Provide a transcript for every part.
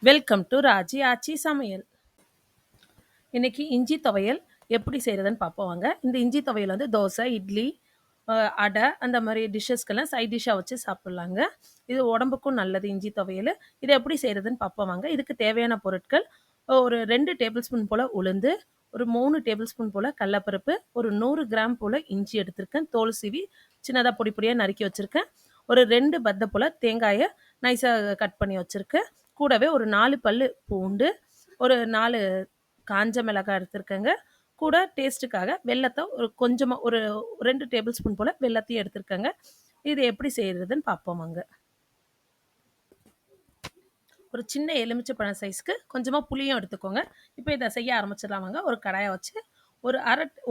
Welcome to Raji ஆச்சி சமையல். இன்னைக்கு இஞ்சி துவையல் எப்படி செய்கிறதுன்னு பார்ப்போம் வாங்க. இந்த இஞ்சி துவையல் வந்து தோசை, இட்லி, அடை அந்த மாதிரி டிஷ்ஷஸ்க்கெல்லாம் சைட் டிஷ்ஷாக வச்சு சாப்பிட்லாங்க. இது உடம்புக்கும் நல்லது இஞ்சி துவையல். இதை எப்படி செய்கிறதுன்னு பார்ப்போம் வாங்க. இதுக்கு தேவையான பொருட்கள்: ஒரு 2 டேபிள் ஸ்பூன் போல் உளுந்து, ஒரு 3 டேபிள் ஸ்பூன் போல் கடலப்பருப்பு, ஒரு 100 கிராம் போல் இஞ்சி எடுத்திருக்கேன், தோல் சீவி சின்னதாக பொடி பொடியாக நறுக்கி வச்சுருக்கேன். ஒரு 2 பத்தை போல் தேங்காயை நைஸாக கட் பண்ணி வச்சுருக்கேன். கூடவே ஒரு 4 பல்லு பூண்டு, ஒரு 4 காஞ்ச மிளகாய் எடுத்திருக்கேங்க. கூட டேஸ்ட்டுக்காக வெல்லத்தை ஒரு கொஞ்சமாக ஒரு 2 டேபிள் ஸ்பூன் போல் வெல்லத்தையும் எடுத்திருக்கேங்க. இது எப்படி செய்கிறதுன்னு பார்ப்போம் வாங்க. ஒரு சின்ன எலுமிச்சை பழம் சைஸ்க்கு கொஞ்சமாக புளியும் எடுத்துக்கோங்க. இப்போ இதை செய்ய ஆரம்பிச்சிடலாம் வாங்க. ஒரு கடாயை வச்சு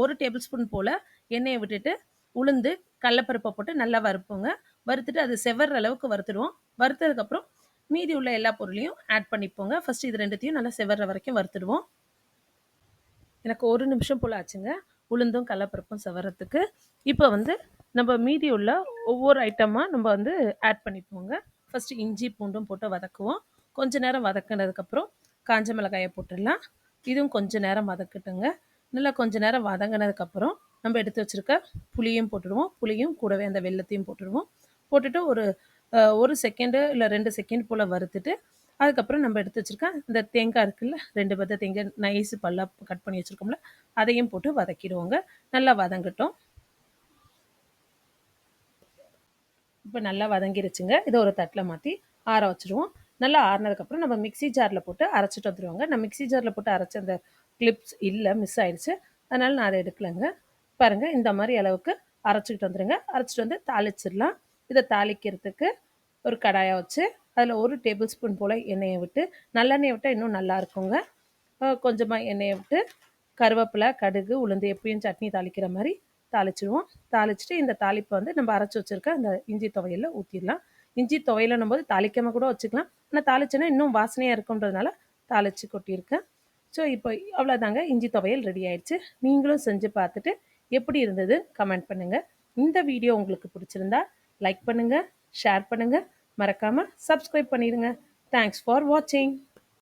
ஒரு டேபிள் ஸ்பூன் போல் எண்ணெயை விட்டுட்டு உளுந்து கடலப்பருப்பை போட்டு நல்லா வறுப்போங்க. வறுத்துட்டு அது செவற அளவுக்கு வறுத்துடுவோம். வறுத்ததுக்கப்புறம் மீதி உள்ள எல்லா பொருளையும் ஆட் பண்ணிப்போங்க. ஃபஸ்ட்டு இது ரெண்டுத்தையும் நல்லா செவற வரைக்கும் வறுத்துடுவோம். எனக்கு 1 நிமிஷம் போல் ஆச்சுங்க உளுந்தும் கடலப்பருப்பும் செவறதுக்கு. இப்போ வந்து நம்ம மீதி உள்ள ஒவ்வொரு ஐட்டமாக நம்ம வந்து ஆட் பண்ணிப்போங்க. ஃபஸ்ட்டு இஞ்சி பூண்டும் போட்டு வதக்குவோம். கொஞ்ச நேரம் வதக்கினதுக்கப்புறம் காஞ்ச மிளகாயை போட்டுடலாம். இதுவும் கொஞ்ச நேரம் வதக்கட்டுங்க. நல்லா கொஞ்ச நேரம் வதங்கினதுக்கப்புறம் நம்ம எடுத்து வச்சுருக்க புளியும் போட்டுடுவோம். புளியும் கூடவே அந்த வெல்லத்தையும் போட்டுடுவோம். போட்டுட்டு ஒரு செகண்டு இல்லை 2 செகண்ட் போல் வறுத்துட்டு அதுக்கப்புறம் நம்ம எடுத்து வச்சுருக்க இந்த தேங்காய் இருக்குல்ல, 2 பத்தை தேங்காய் நைஸு பல்லாக கட் பண்ணி வச்சுருக்கோம்ல, அதையும் போட்டு வதக்கிடுவோங்க. நல்லா வதங்கட்டும். இப்போ நல்லா வதங்கிருச்சுங்க. இதை ஒரு தட்டில் மாற்றி ஆற வச்சுருவோம். நல்லா ஆறினதுக்கப்புறம் நம்ம மிக்சி ஜாரில் போட்டு அரைச்சிட்டு வந்துடுவோங்க. நான் மிக்சி ஜாரில் போட்டு அரைச்ச அந்த கிளிப்ஸ் இல்லை, மிஸ் ஆயிடுச்சு. அதனால் நான் அதை எடுக்கலைங்க. பாருங்கள், இந்த மாதிரி அளவுக்கு அரைச்சிக்கிட்டு வந்துடுங்க. அரைச்சிட்டு வந்து தாளிச்சிடலாம். இதை தாளிக்கிறதுக்கு ஒரு கடாயை வச்சு அதில் 1 டேபிள் ஸ்பூன் போல் எண்ணெயை விட்டு, நல்லெண்ணெயை விட்டால் இன்னும் நல்லா இருக்குங்க. கொஞ்சமாக எண்ணெயை விட்டு கருவேப்பிலை, கடுகு, உளுந்து எப்பயும் சட்னி தாளிக்கிற மாதிரி தாளிச்சிடுவோம். தாளிச்சுட்டு இந்த தாளிப்பை வந்து நம்ம அரைச்சி வச்சுருக்க அந்த இஞ்சி துவையலில் ஊற்றிடலாம். இஞ்சி துவையலுன்னும் போது தாளிக்காமல் கூட வச்சுக்கலாம். ஆனால் தாளிச்சோன்னா இன்னும் வாசனையாக இருக்குன்றதுனால தாளித்து கொட்டியிருக்கேன். ஸோ இப்போ அவ்வளோதாங்க, இஞ்சி துவையல் ரெடி ஆயிடுச்சு. நீங்களும் செஞ்சு பார்த்துட்டு எப்படி இருந்தது கமெண்ட் பண்ணுங்கள். இந்த வீடியோ உங்களுக்கு பிடிச்சிருந்தா லைக் பண்ணுங்கள், ஷேர் பண்ணுங்கள், மறக்காமல் சப்ஸ்கிரைப் பண்ணிடுங்க. தேங்க்ஸ் ஃபார் வாட்சிங்.